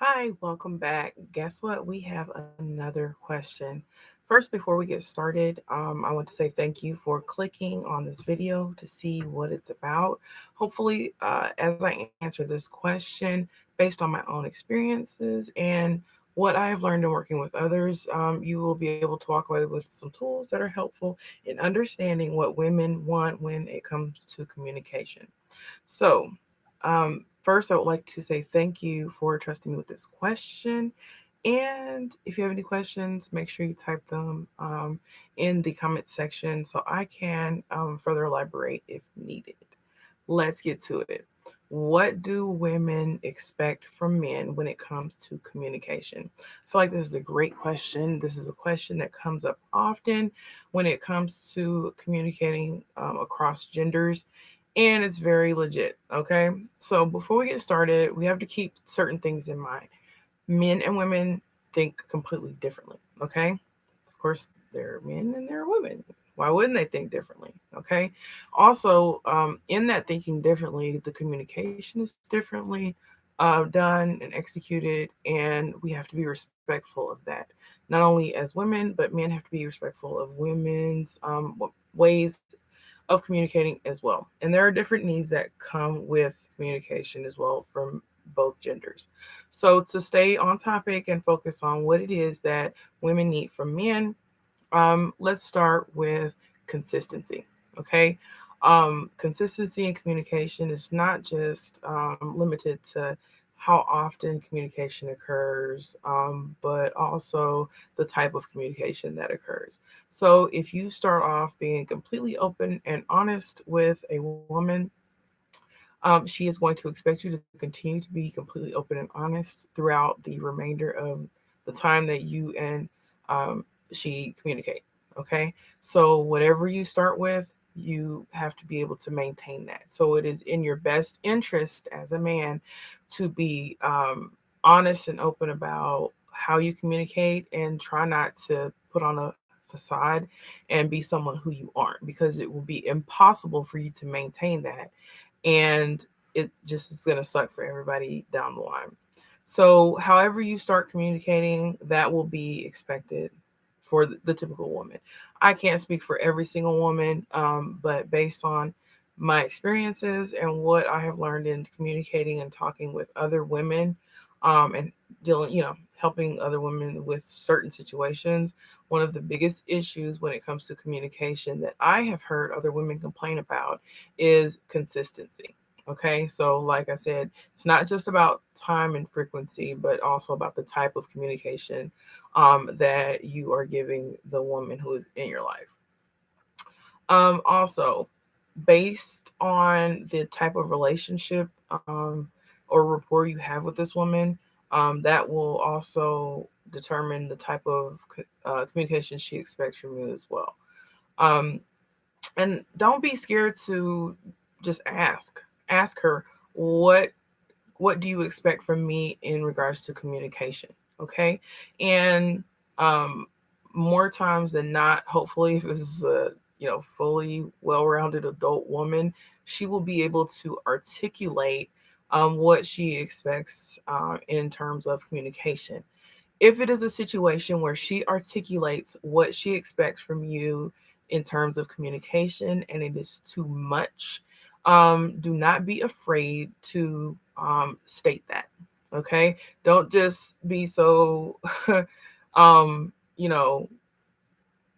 Hi, welcome back. Guess what? We have another question. First, before we get started, I want to say thank you for clicking on this video to see what it's about. Hopefully, as I answer this question based on my own experiences and what I have learned in working with others, you will be able to walk away with some tools that are helpful in understanding what women want when it comes to communication. So, first, I would like to say thank you for trusting me with this question. And if you have any questions, make sure you type them in the comment section so I can further elaborate if needed. Let's get to it. What do women expect from men when it comes to communication? I feel like this is a great question. This is a question that comes up often when it comes to communicating across genders, and it's very legit. Okay. So before we get started, we have to keep certain things in mind. Men and women think completely differently. Okay. Of course, they're men and they're women. Why wouldn't they think differently? Okay. Also, in that thinking differently, the communication is differently done and executed, and we have to be respectful of that. Not only as women, but men have to be respectful of women's ways of communicating as well. And there are different needs that come with communication as well from both genders. So, to stay on topic and focus on what it is that women need from men, let's start with consistency. Okay. Consistency in communication is not just limited to how often communication occurs, but also the type of communication that occurs. So, if you start off being completely open and honest with a woman, she is going to expect you to continue to be completely open and honest throughout the remainder of the time that you and she communicate. Okay. So, whatever you start with, you have to be able to maintain that. So, it is in your best interest as a man to be honest and open about how you communicate and try not to put on a facade and be someone who you aren't, because it will be impossible for you to maintain that, and it just is going to suck for everybody down the line. So, however you start communicating, that will be expected for the typical woman. I can't speak for every single woman, but based on my experiences and what I have learned in communicating and talking with other women, and dealing, helping other women with certain situations, one of the biggest issues when it comes to communication that I have heard other women complain about is consistency. Okay, so like I said, it's not just about time and frequency, but also about the type of communication that you are giving the woman who is in your life. Also, based on the type of relationship or rapport you have with this woman, that will also determine the type of communication she expects from you as well. Um, and don't be scared to just ask her what do you expect from me in regards to communication. Okay. And um more times than not, hopefully, if this is a fully well-rounded adult woman, she will be able to articulate what she expects in terms of communication. If it is a situation where she articulates what she expects from you in terms of communication and it is too much, do not be afraid to state that. Okay. Don't just be so, um, you know,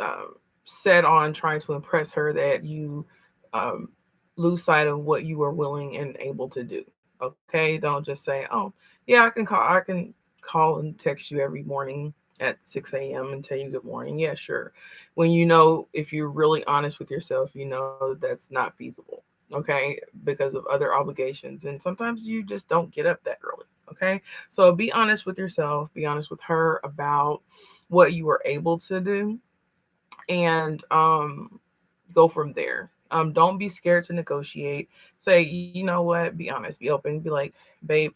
um, set on trying to impress her that you um, lose sight of what you are willing and able to do. Okay, don't just say, "Oh, yeah, I can call and text you every morning at 6 a.m. and tell you good morning." Yeah, sure. When you know, if you're really honest with yourself, you know that that's not feasible. Okay, because of other obligations, and sometimes you just don't get up that early. Okay, so be honest with yourself. Be honest with her about what you are able to do, and go from there. Don't be scared to negotiate. Say, you know what, be honest, be open, be like, babe,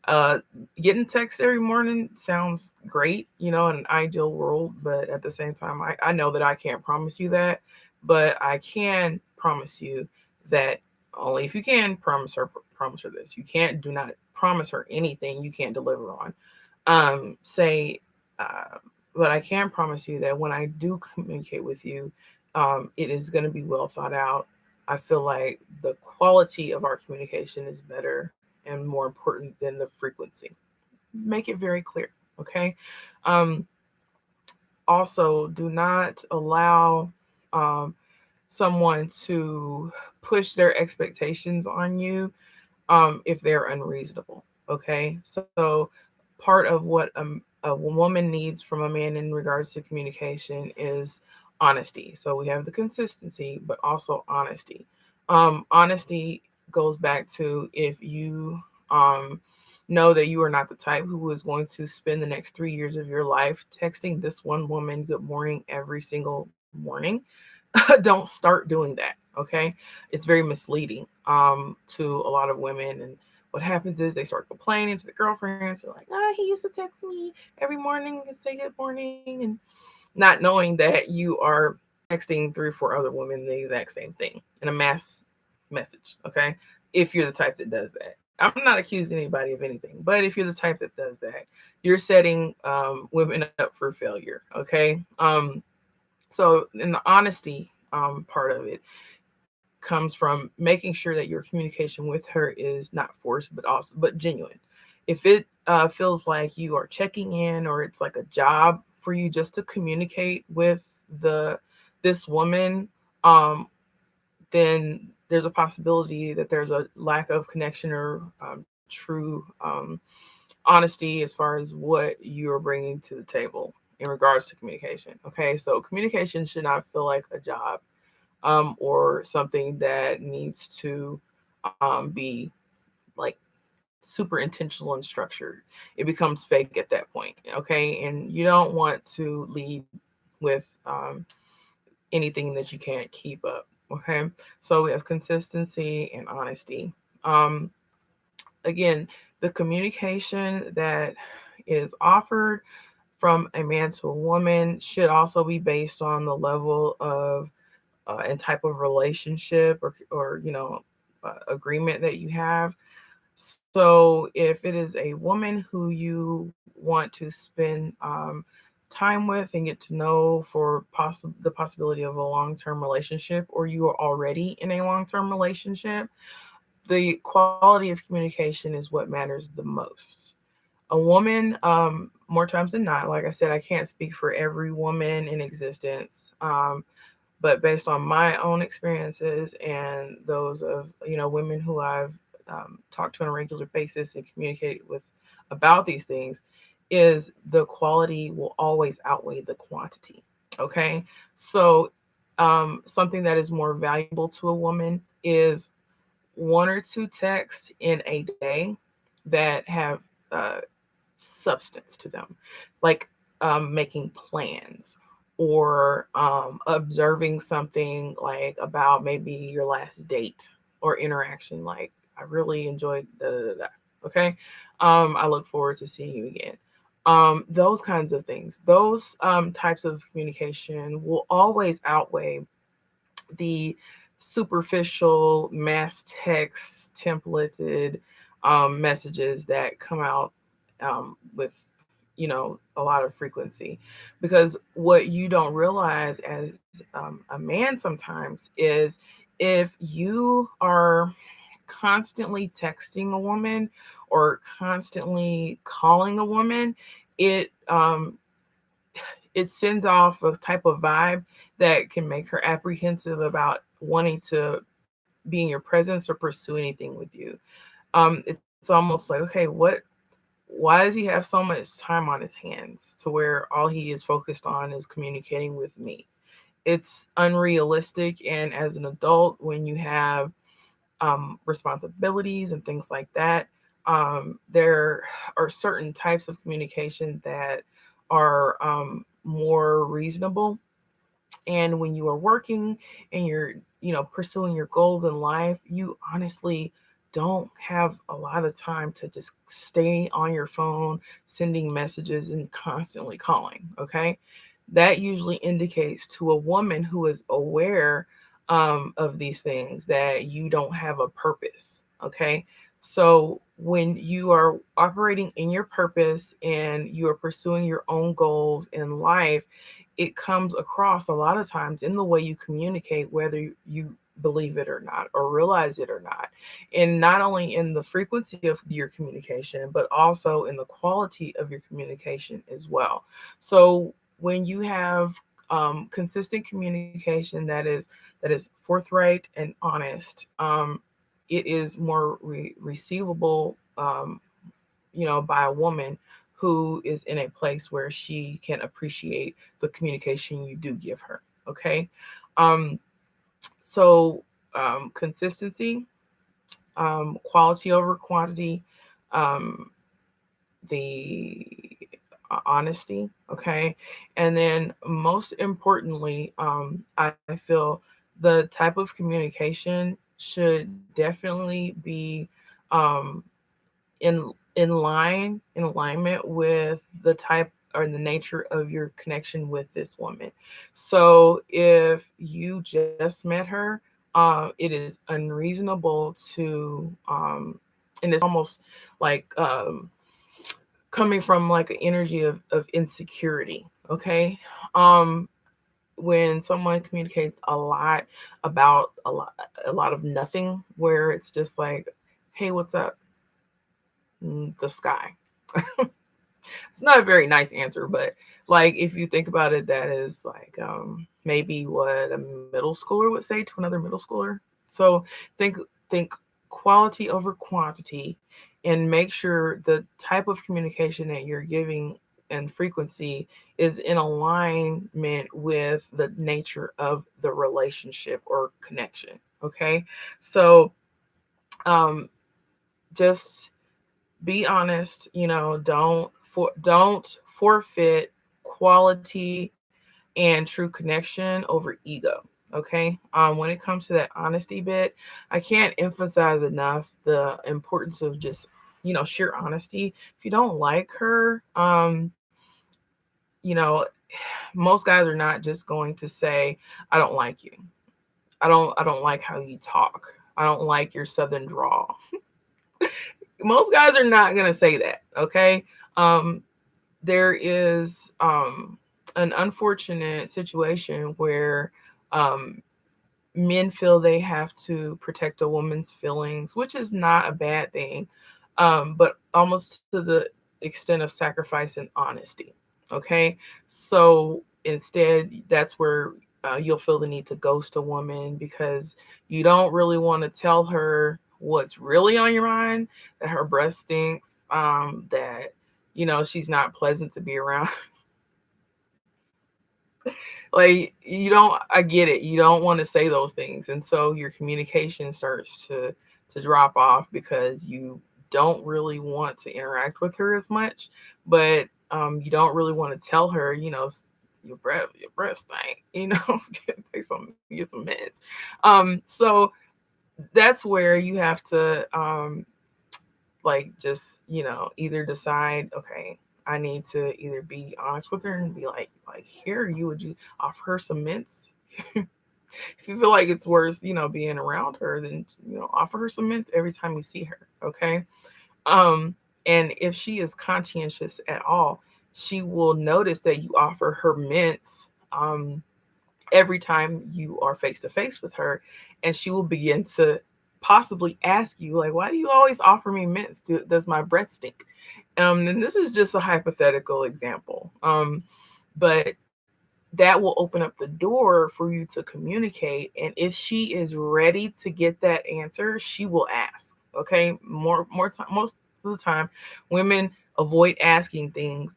uh, getting text every morning sounds great, in an ideal world, but at the same time, I know that I can't promise you that, but I can promise you that only if you can promise her. promise her this. Do not promise her anything you can't deliver on. Say, uh, but I can promise you that when I do communicate with you, it is going to be well thought out. I feel like the quality of our communication is better and more important than the frequency. Make it very clear, okay? Um, Also, do not allow um, someone to push their expectations on you if they're unreasonable. Okay, so part of what a woman needs from a man in regards to communication is honesty. So we have the consistency, but also honesty. Honesty goes back to if you um, know that you are not the type who is going to spend the next 3 years of your life texting this one woman good morning every single morning. Don't start doing that. Okay, it's very misleading to a lot of women. And what happens is they start complaining to the girlfriends. They're like, he used to text me every morning and say good morning, and not knowing that you are texting 3 or 4 other women the exact same thing in a mass message. Okay, if you're the type that does that. I'm not accusing anybody of anything, but if you're the type that does that, you're setting women up for failure. Okay, so in the honesty part of it comes from making sure that your communication with her is not forced, but genuine. If it feels like you are checking in, or it's like a job for you just to communicate with the this woman, um, then there's a possibility that there's a lack of connection or true honesty as far as what you're bringing to the table in regards to communication. Okay, so communication should not feel like a job or something that needs to be like super intentional and structured. It becomes fake at that point. Okay, and you don't want to lead with anything that you can't keep up. Okay, so we have consistency and honesty. Um, Again, the communication that is offered from a man to a woman should also be based on the level of and type of relationship or agreement that you have. So if it is a woman who you want to spend time with and get to know for the possibility of a long-term relationship, or you are already in a long-term relationship, the quality of communication is what matters the most. A woman, more times than not, like I said, I can't speak for every woman in existence. But based on my own experiences and those of women who I've talked to on a regular basis and communicate with about these things, is the quality will always outweigh the quantity. Okay, so something that is more valuable to a woman is 1 or 2 texts in a day that have uh, substance to them, like making plans or observing something like about maybe your last date or interaction. Like, I really enjoyed da, da, da, da. Okay. I look forward to seeing you again. Those kinds of things, those types of communication will always outweigh the superficial mass text templated messages that come out with a lot of frequency. Because what you don't realize as a man sometimes is if you are constantly texting a woman or constantly calling a woman, it it sends off a type of vibe that can make her apprehensive about wanting to be in your presence or pursue anything with you. It's almost like, okay, why does he have so much time on his hands to where all he is focused on is communicating with me? It's unrealistic. And as an adult, when you have responsibilities and things like that, there are certain types of communication that are more reasonable. And when you are working and you're pursuing your goals in life, you honestly don't have a lot of time to just stay on your phone sending messages and constantly calling. Okay, that usually indicates to a woman who is aware of these things that you don't have a purpose. Okay, So when you are operating in your purpose and you are pursuing your own goals in life, it comes across a lot of times in the way you communicate, whether you believe it or not, or realize it or not. And not only in the frequency of your communication, but also in the quality of your communication as well. So when you have consistent communication that is forthright and honest, it is more receivable, by a woman who is in a place where she can appreciate the communication you do give her. Okay. Um, so consistency, quality over quantity, um, the honesty. Okay. And then most importantly, I feel the type of communication should definitely be um, in in alignment with the type or the nature of your connection with this woman. So if you just met her, it is unreasonable to and it's almost like coming from like an energy of insecurity. Okay. um when someone communicates a lot about a lot of nothing, where it's just like, hey, what's up? The sky. It's not a very nice answer, but like if you think about it, that is like maybe what a middle schooler would say to another middle schooler. So think quality over quantity, and make sure the type of communication that you're giving and frequency is in alignment with the nature of the relationship or connection. Okay. So um just be honest, don't forfeit quality and true connection over ego. Okay. When it comes to that honesty bit, I can't emphasize enough the importance of just, sheer honesty. If you don't like her, you know, most guys are not just going to say, I don't like you. I don't like how you talk. I don't like your southern drawl. Most guys are not going to say that. Okay. Um, there is an unfortunate situation where um, men feel they have to protect a woman's feelings, which is not a bad thing, but almost to the extent of sacrifice and honesty. Okay. So instead, that's where you'll feel the need to ghost a woman because you don't really want to tell her what's really on your mind, that her breath stinks, that, she's not pleasant to be around. Like, I get it, you don't want to say those things, and so your communication starts to drop off because you don't really want to interact with her as much, but you don't really want to tell her, your breath stink, get some meds. So that's where you have to like just, either decide, okay, I need to either be honest with her and be like, here, would you offer her some mints? If you feel like it's worse, being around her, then, offer her some mints every time you see her. Okay. Um, and if she is conscientious at all, she will notice that you offer her mints every time you are face to face with her, and she will begin to possibly ask you, like, why do you always offer me mints? Does my breath stink? And this is just a hypothetical example, but that will open up the door for you to communicate. And if she is ready to get that answer, she will ask. Okay, more time, most of the time, women avoid asking things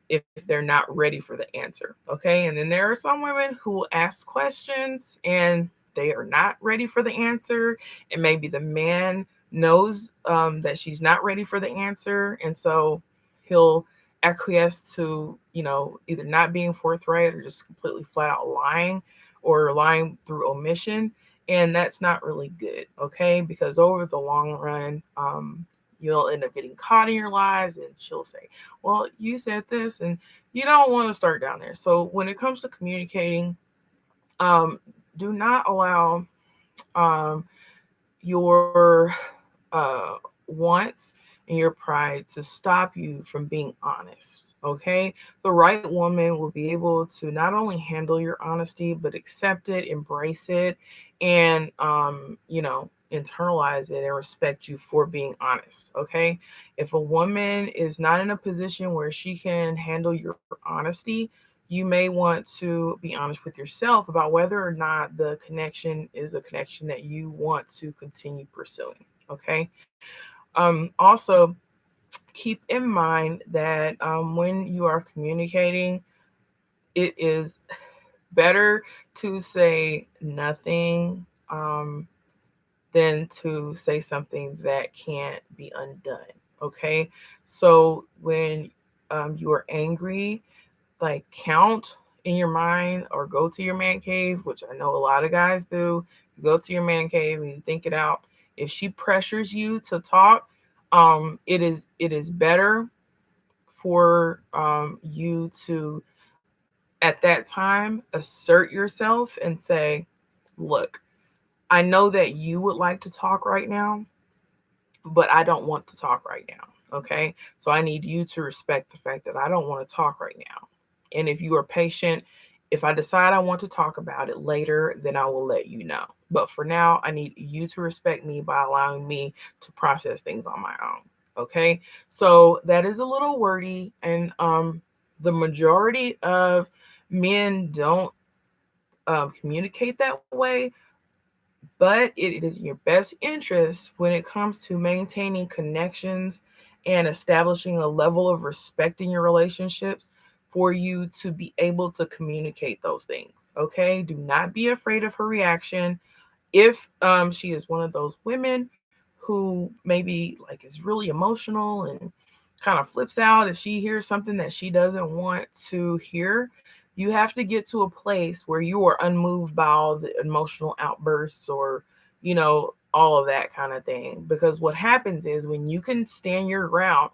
if they're not ready for the answer. Okay, and then there are some women who will ask questions and they are not ready for the answer, and maybe the man knows that she's not ready for the answer, and so he'll acquiesce to, either not being forthright or just completely flat out lying, or lying through omission. And that's not really good. Okay, because over the long run, you'll end up getting caught in your lies, and she'll say, well, you said this, and you don't want to start down there. So when it comes to communicating, um, do not allow um, your uh, wants and your pride to stop you from being honest. Okay, the right woman will be able to not only handle your honesty, but accept it, embrace it, and internalize it and respect you for being honest. Okay, if a woman is not in a position where she can handle your honesty, you may want to be honest with yourself about whether or not the connection is a connection that you want to continue pursuing. Okay. Also, keep in mind that when you are communicating, it is better to say nothing than to say something that can't be undone. Okay. So when you are angry, like count in your mind or go to your man cave, which I know a lot of guys do. You go to your man cave and you think it out. If she pressures you to talk, it is better for you to at that time assert yourself and say, "Look, I know that you would like to talk right now, but I don't want to talk right now. Okay. So I need you to respect the fact that I don't want to talk right now. And if you are patient, if I decide I want to talk about it later, then I will let you know. But for now, I need you to respect me by allowing me to process things on my own. Okay. So that is a little wordy. And the majority of men don't communicate that way, but it is in your best interest when it comes to maintaining connections and establishing a level of respect in your relationships for you to be able to communicate those things. Okay. Do not be afraid of her reaction. If she is one of those women who maybe like is really emotional and kind of flips out if she hears something that she doesn't want to hear, you have to get to a place where you are unmoved by all the emotional outbursts or all of that kind of thing. Because what happens is when you can stand your ground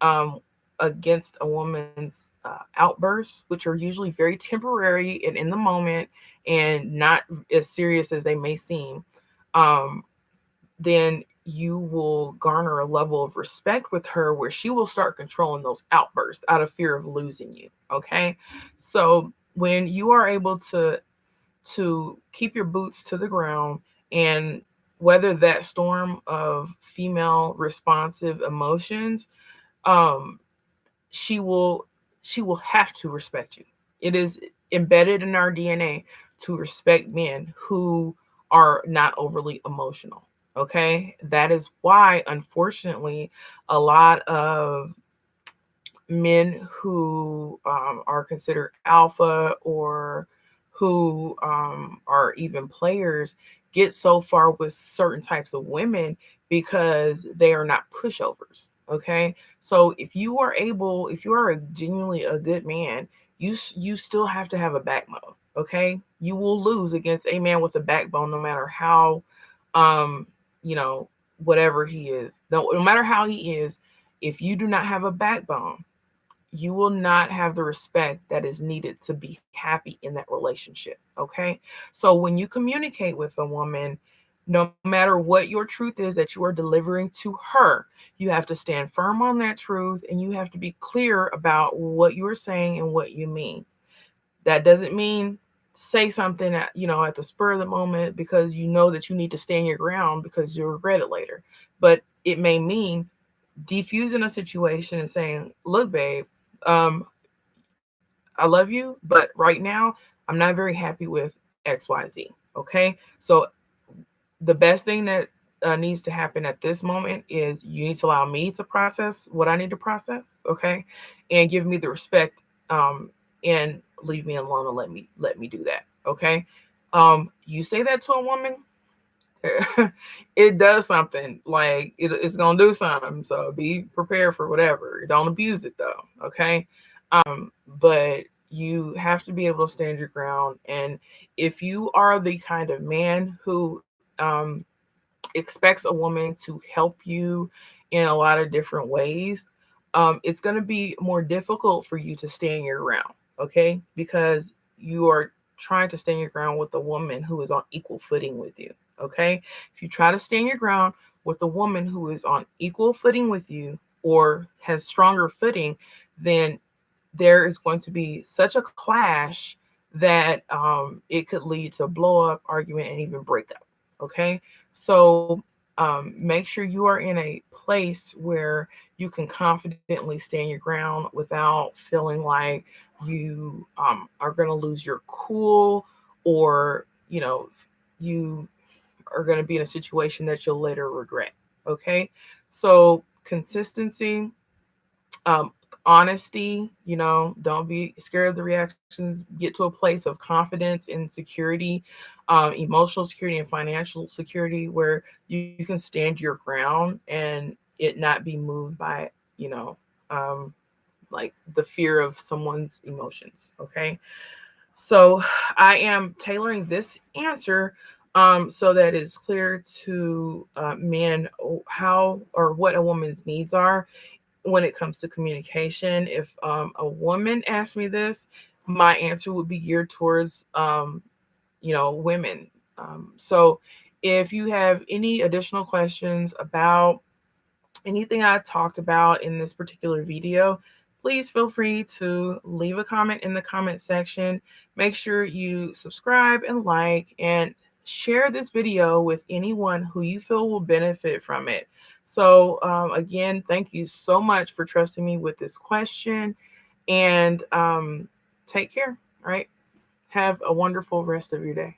um, against a woman's outbursts, which are usually very temporary and in the moment and not as serious as they may seem, um, then you will garner a level of respect with her where she will start controlling those outbursts out of fear of losing you. Okay. So when you are able to keep your boots to the ground and weather that storm of female responsive emotions, um, she will she will have to respect you. It is embedded in our DNA to respect men who are not overly emotional. Okay? That is why unfortunately a lot of men who are considered alpha or who are even players get so far with certain types of women because they are not pushovers. Okay, so if you are genuinely a good man, you still have to have a backbone. Okay, you will lose against a man with a backbone, no matter how, um, you know, whatever he is. No matter how he is, if you do not have a backbone, you will not have the respect that is needed to be happy in that relationship. Okay. So when you communicate with a woman, no matter what your truth is that you are delivering to her, you have to stand firm on that truth and you have to be clear about what you are saying and what you mean. That doesn't mean say something at the spur of the moment because you know that you need to stand your ground because you'll regret it later. But it may mean defusing a situation and saying, look, babe, um, I love you, but right now I'm not very happy with XYZ. Okay. So the best thing that needs to happen at this moment is you need to allow me to process what I need to process. Okay. And give me the respect and leave me alone and let me do that. Okay. You say that to a woman, it does something. Like it's gonna do something. So be prepared for whatever. Don't abuse it though. Okay. But you have to be able to stand your ground. And if you are the kind of man who expects a woman to help you in a lot of different ways, it's going to be more difficult for you to stand your ground. Okay, because you are trying to stand your ground with a woman who is on equal footing with you. Okay, if you try to stand your ground with a woman who is on equal footing with you or has stronger footing, then there is going to be such a clash that it could lead to blow up, argument, and even breakup. Okay, so make sure you are in a place where you can confidently stand your ground without feeling like you are going to lose your cool, or you are going to be in a situation that you'll later regret. Okay, so consistency, um, honesty, don't be scared of the reactions. Get to a place of confidence and security, emotional security and financial security, where you can stand your ground and it not be moved by, you know, um, like the fear of someone's emotions. Okay. So I am tailoring this answer so that it's clear to men how or what a woman's needs are when it comes to communication. If a woman asked me this, my answer would be geared towards women. So if you have any additional questions about anything I talked about in this particular video, please feel free to leave a comment in the comment section. Make sure you subscribe and like and share this video with anyone who you feel will benefit from it. So again, thank you so much for trusting me with this question, and take care. All right. Have a wonderful rest of your day.